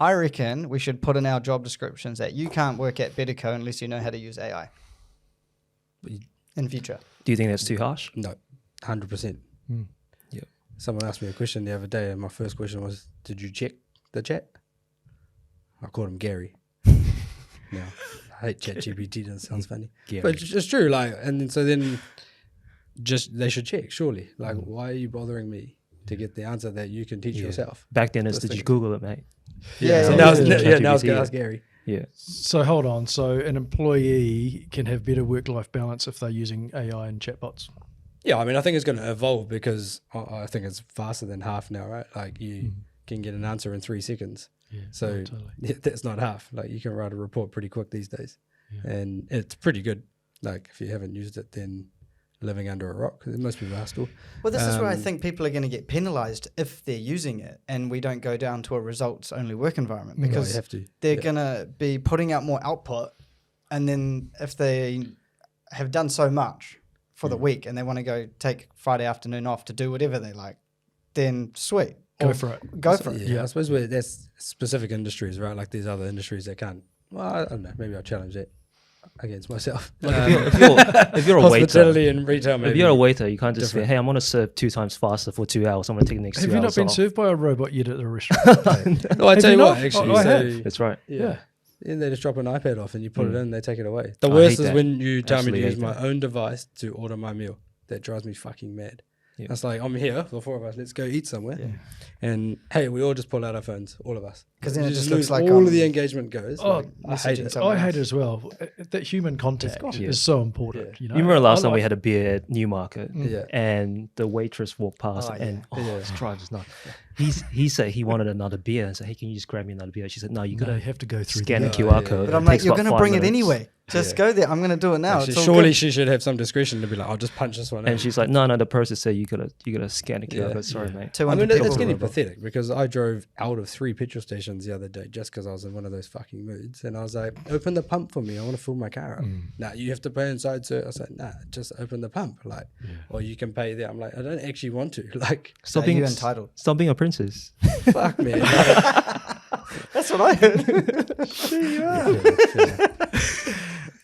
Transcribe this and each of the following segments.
I reckon we should put in our job descriptions that you can't work at Betterco unless you know how to use AI in future. Do you think that's too harsh? No, 100%. Yeah. Someone asked me a question the other day, and my first question was, "Did you check the chat?" I called him Gary. No, I hate Chat GPT. That sounds funny, Gary. but it's true. Like, and then just they should check. Surely, like, why are you bothering me to get the answer that you can teach yourself? Back then, it's did you Google it, mate? So now it's gonna ask Gary. Yeah. So hold on. So an employee can have better work-life balance if they're using AI and chatbots. Yeah, I mean, I think it's going to evolve because I think it's faster than half now, right? Like you can get an answer in 3 seconds. Yeah, So totally. that's not half. Like you can write a report pretty quick these days, and it's pretty good. Like if you haven't used it, then living under a rock. Most people are still. Well, this is where I think people are going to get penalized if they're using it and we don't go down to a results-only work environment because you have to. they're going to be putting out more output. And then if they have done so much for the week and they want to go take Friday afternoon off to do whatever they like, then sweet. Go for it. Go for it. Yeah, I suppose there's specific industries, right? Like there's other industries that can't. Well, I don't know. Maybe I'll challenge that against myself. Like if you're a waiter, hospitality and retail. Maybe. if you're a waiter, you can't just say, "Hey, I'm going to serve 2 times faster for 2 hours. I'm going to take the next 2 Have hours you not been off." served by a robot yet at the restaurant? No, I Have tell you you what, not? actually, Oh, I so, have. That's right. yeah. And they just drop an iPad off and you put it in, they take it away. The I worst hate is that. when you tell me to Absolutely use hate my that. own device to order my meal. That drives me fucking mad. Yeah. That's like, I'm here, the 4 of us, let's go eat somewhere. And hey, we all just pull out our phones, all of us. 'Cause then You it just looks lose like, all of the engagement goes. Oh, Like, I hate messaging it. someone I hate it else. as well. That human contact is so important. You know? You remember last I time we like- had a beer at Newmarket, Yeah. and the waitress walked past, Oh, and yeah. this drives us nuts. He said he wanted another beer, and said, "Hey, can you just grab me another beer?" She said, "No, you got No, to you have to go through scan the the QR yeah. code." But I'm It like, takes you're about going to 5 bring it minutes. anyway. Just go there. I'm going to do it now. Actually, It's all surely good. she should have some discretion to be like, I'll just punch this one And in. she's like, "No, the person said you gotta scan the QR Yeah. code." Sorry, mate. I 200 mean, people. it's getting pathetic because I drove out of 3 petrol stations the other day just because I was in one of those fucking moods. And I was like, open the pump for me. I want to fill my car up. Nah, you have to pay inside, sir. I was like, nah, just open the pump. Like, or you can pay there. I'm like, I don't actually want to. Like, Stop Yeah, being you're entitled. Stop being a princess. fuck, man. Like, That's what I heard.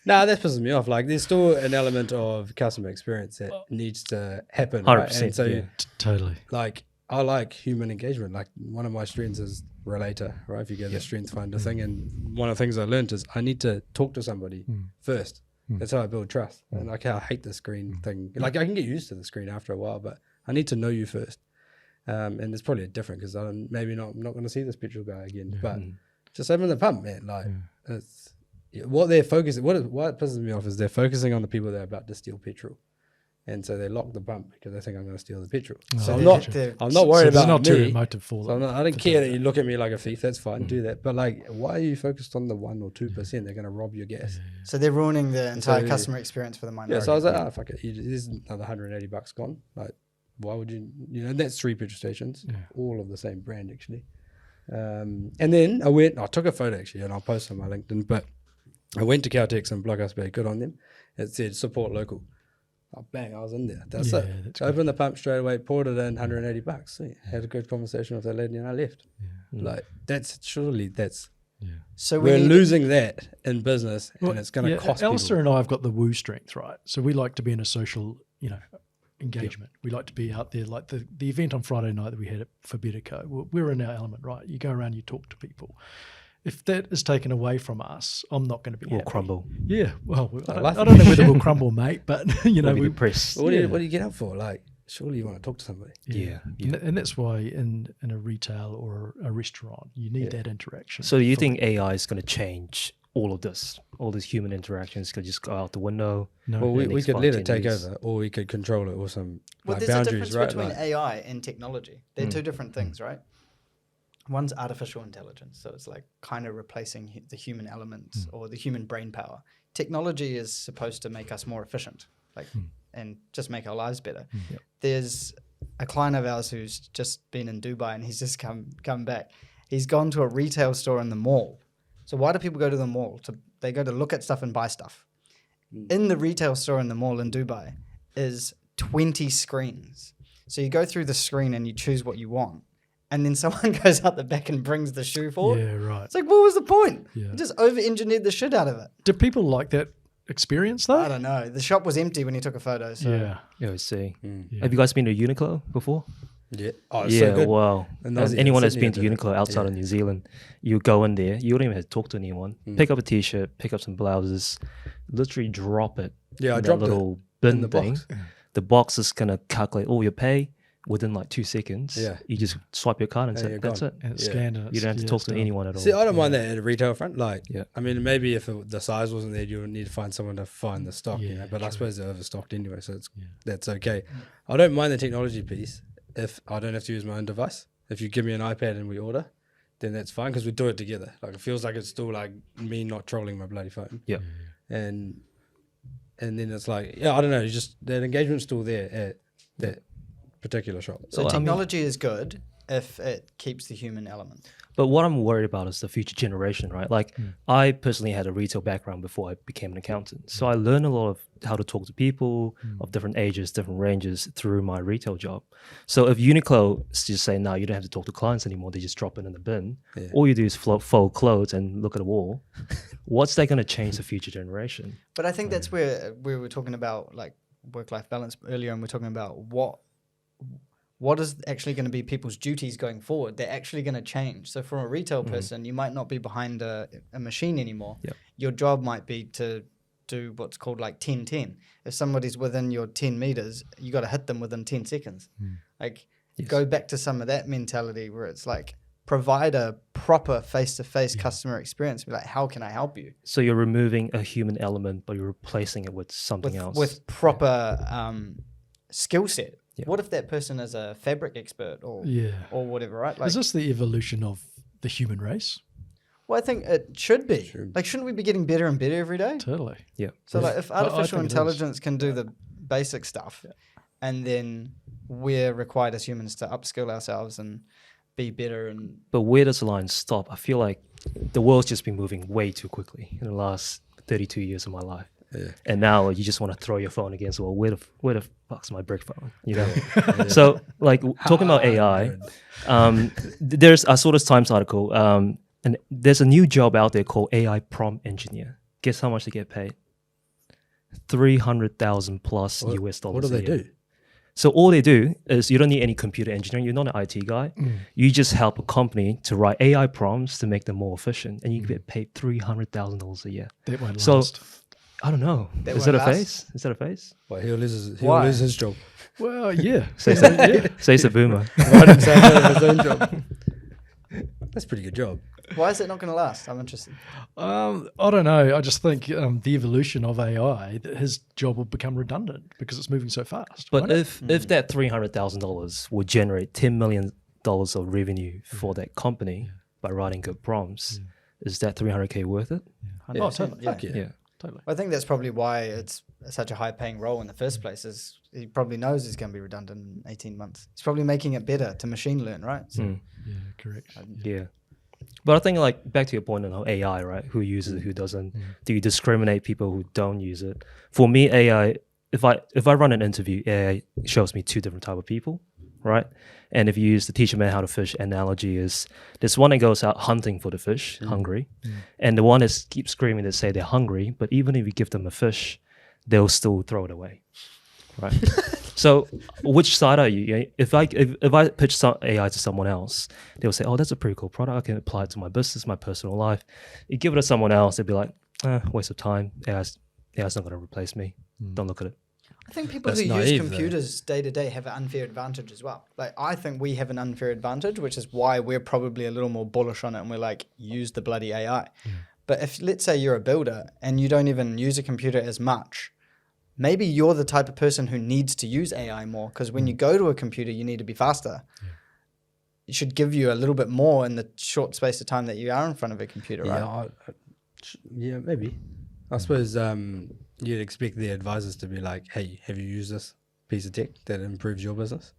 nah, that pisses me off. Like, there's still an element of customer experience that needs to happen. 100%, Right? And so, yeah. Totally. like, I like human engagement. Like, one of my strengths is relator, right? If you go the strength finder thing. And one of the things I learned is I need to talk to somebody first. That's how I build trust. And like how I hate the screen thing. Like I can get used to the screen after a while, but I need to know you first. And it's probably different because I'm not going to see this petrol guy again. But just open the pump, man. Like it's what they're focusing. What pisses me off is they're focusing on the people that are about to steal petrol. And so they lock the pump because they think I'm going to steal the petrol. So I'm not worried So about not too me. emotive for So them. I don't care that you look at me like a thief. That's fine. Do that. But like, why are you focused on the 1 or 2%? They're going to rob your gas. So they're ruining the entire So- customer experience for the minority. Yeah. So I was like, oh, fuck it. There's another $180 gone. Like, why would you? You know, that's 3 petrol stations, all of the same brand actually. And then I took a photo actually, and I'll post on my LinkedIn. But I went to Caltex and Blockhouse Bay. Good on them. It said support local. Oh, bang, I was in there. That's Yeah, it. that's So opened the pump straight away, poured it in, $180. Sweet. Had a good conversation with that lady and I left. Like, that's. So we We're need- losing that in business and it's going to cost Alistair people. and I have got the woo strength, right? So we like to be in a social, engagement. We like to be out there, like the event on Friday night that we had for Betterco. We're in our element, right? You go around, you talk to people. If that is taken away from us, I'm not going to be We'll happy. crumble. Yeah, well, I like don't know whether we'll crumble, mate, but We'll be we depressed. What do you get up for? Like, surely you want to talk to somebody. Yeah. And that's why in a retail or a restaurant, you need that interaction. So you think AI is going to change all of this? All these human interactions could just go out the window? No. Well, we next could 5, let 10 it take years. over, or we could control it, or some Well, like there's a boundaries, difference right? between Like, AI and technology. They're 2 different things, right? One's artificial intelligence, so it's like kind of replacing the human element or the human brain power. Technology is supposed to make us more efficient, and just make our lives better. There's a client of ours who's just been in Dubai and he's just come back. He's gone to a retail store in the mall. So why do people go to the mall? They go to look at stuff and buy stuff. In the retail store in the mall in Dubai is 20 screens. So you go through the screen and you choose what you want. and then someone goes out the back and brings the shoe forward. Yeah, right. It's like, what was the point? Yeah. You just over-engineered the shit out of it. Do people like that experience though? I don't know. The shop was empty when he took a photo. So. Yeah. Yeah, I see. Yeah. Have you guys been to Uniqlo before? Yeah. Oh, it's Yeah, so good. wow. And And Aussie- anyone that's Sydney been to did it. Uniqlo outside Yeah. of New Zealand, you go in there, you don't even have to talk to anyone. Pick up a t-shirt, pick up some blouses, literally drop it. Yeah, I in that dropped it little bin in the thing. box. The box is gonna calculate all your pay within like 2 seconds. Yeah. You just swipe your card and And say you're that's gone. it. And it's Yeah. scanned and You don't have to talk to anyone at all. See, I don't mind that at a retail front. Like, Yeah. I mean, maybe if the size wasn't there, you would need to find someone to find the stock, you Yeah, know. But I true. suppose they're overstocked anyway, so that's okay. I don't mind the technology piece if I don't have to use my own device. If you give me an iPad and we order, then that's fine because we do it together. Like, it feels like it's still like me not trolling my bloody phone. Yeah. And then it's like, yeah, I don't know. Just that engagement's still there at that particular shop. So Well, I mean- technology is good if it keeps the human element. But what I'm worried about is the future generation, right? Like, I personally had a retail background before I became an accountant. So I learned a lot of how to talk to people of different ages, different ranges through my retail job. So if Uniqlo is just saying, no, you don't have to talk to clients anymore, they just drop it in the bin. Yeah. All you do is fold clothes and look at a wall. What's that going to change the future generation? But I think that's where we were talking about like work-life balance earlier, and we're talking about what is actually going to be people's duties going forward. They're actually going to change. So from a retail person, you might not be behind a machine anymore. Yep. Your job might be to do what's called like 10-10. If somebody's within your 10 meters, you got to hit them within 10 seconds. Like go back to some of that mentality where it's like provide a proper face-to-face customer experience. Be like, how can I help you? So you're removing a human element, but you're replacing it with something else. With proper skill set. Yeah. What if that person is a fabric expert or whatever, right? Like, Is this the evolution of the human race? well, I think it should be. Like, shouldn't we be getting better and better every day? Totally. Yeah. So, like, if I artificial think it is. intelligence can do the basic stuff, and then we're required as humans to upskill ourselves and be better, and But where does the line stop? I feel like the world's just been moving way too quickly in the last 32 years of my life. Yeah. And now you just want to throw your phone against the wall. Where the fuck's my brick phone? You know. So like talking about AI, I saw this Times article, and there's a new job out there called AI prompt engineer. Guess how much they get paid? $300,000 plus US dollars. What do they a year. do? So all they do is you don't need any computer engineering. You're not an IT guy. You just help a company to write AI prompts to make them more efficient, and you get paid $300,000 a year. That won't So- last. I don't know. That Is that a won't last. phase? Is that a phase? Well, he'll lose Why? his job. Well, yeah. Says the boomer. Write himself out of his own job. That's a pretty good job. why is it not going to last? I'm interested. I don't know. I just think the evolution of AI, that his job will become redundant because it's moving so fast. But won't it? if that $300,000 would generate $10 million of revenue for that company by writing good prompts, is that $300K worth it? 100%, totally. yeah. Fuck yeah. Yeah. Totally. I think that's probably why it's such a high-paying role in the first place. Is he probably knows he's going to be redundant in 18 months. He's probably making it better to machine learn, right? So, Yeah, correct. Yeah. But I think like back to your point on AI, right? Who uses it, who doesn't? Do you discriminate people who don't use it? For me, AI, if I run an interview, AI shows me two different type of people, right? And if you use the teach a man how to fish analogy, is there's one that goes out hunting for the fish, hungry, and the one that keeps screaming that say they're hungry, but even if you give them a fish, they'll still throw it away, right? So which side are you? If I pitch some AI to someone else, they'll say, oh, that's a pretty cool product. I can apply it to my business, my personal life. You give it to someone else, they'd be like, waste of time. AI's not going to replace me. Don't look at it. I think people That's who naive, use though. computers day to day have an unfair advantage as well. Like, I think we have an unfair advantage, which is why we're probably a little more bullish on it, and we're like, use the bloody AI. But if, let's say you're a builder and you don't even use a computer as much, maybe you're the type of person who needs to use AI more, because when you go to a computer, you need to be faster. It should give you a little bit more in the short space of time that you are in front of a computer, right? Yeah, maybe. I suppose you'd expect the advisors to be like, hey, have you used this piece of tech that improves your business?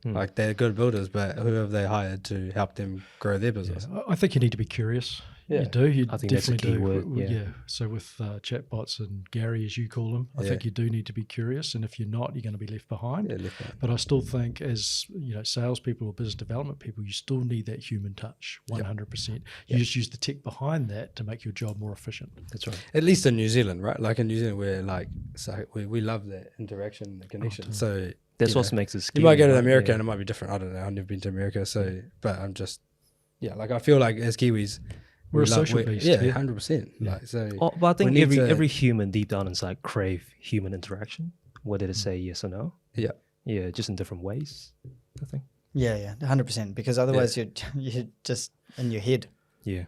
Like, they're good builders, but who have they hired to help them grow their business? I think you need to be curious. Yeah. You do. You I think that's a definitely key do. word, W- yeah. So with chatbots and Gary, as you call him, I Yeah. think you do need to be curious, and if you're not, you're going to be left behind. Yeah, left behind. But I still think, as salespeople or business development people, you still need that human touch, 100%. You just use the tech behind that to make your job more efficient. That's right. At least in New Zealand, right? Like in New Zealand, we're like, so we love that interaction, the connection. So That's you what makes it scary. you might go to right? America Yeah. and it might be different. I don't know. I've never been to America, so but I'm just like I feel like as Kiwis, We're a we social beast. Yeah, Yeah. 100%. Like so. Oh, but I think we need to- every human deep down inside crave human interaction, whether to say yes or no. Yeah. Yeah, just in different ways, I think. Yeah, 100%. Because otherwise you're just in your head. Yeah.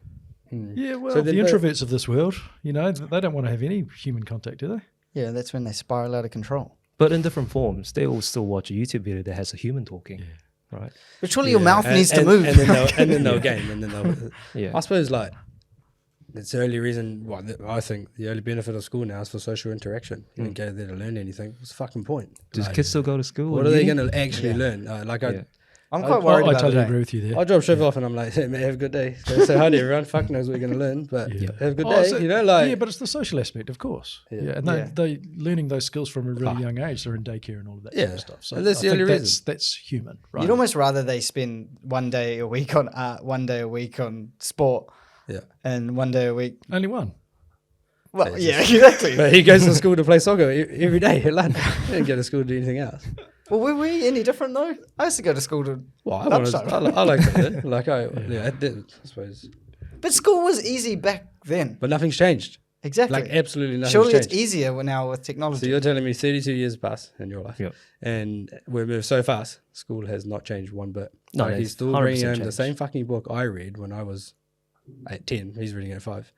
Yeah, well, So the then introverts of this world, they don't want to have any human contact, do they? Yeah, that's when they spiral out of control. But in different forms, they will still watch a YouTube video that has a human talking, right? But surely your mouth And- needs to and- move. and then they'll game, and then they'll. Yeah. I suppose like that's the only reason. Well, I think the only benefit of school now is for social interaction. You don't go there to learn anything. What's the fucking point? Does Like, kids still go to school? what and are they uni? going to actually learn? Yeah. I'm quite worried I about totally it. agree with you there. I drop Shiv off and I'm like, hey, mate, have a good day. Go say hi to everyone. Fuck knows what you're going to learn, but have a good day. So- Like yeah, but it's the social aspect, of course. Yeah, and they learning those skills from a really young age. They're in daycare and all of that sort of stuff. So And that's I the think only reason. that's human, right? You'd almost rather they spend 1 day a week on art, 1 day a week on sport, yeah. and 1 day a week. Only one. Well, yeah, exactly. But he goes to school to play soccer every day at London. He didn't go to school to do anything else. Well, were we any different though? I used to go to school to. Well, I like it. Like I suppose. But school was easy back then. But nothing's changed. Exactly. Like absolutely nothing's Surely changed. it's easier now with So technology. you're telling me 32 years pass in your life, Yep. and we've moved so fast. School has not changed one bit. No, Like, it's he's still 100% bringing in the changed. same fucking book I read when I was at 10. He's reading it at 5.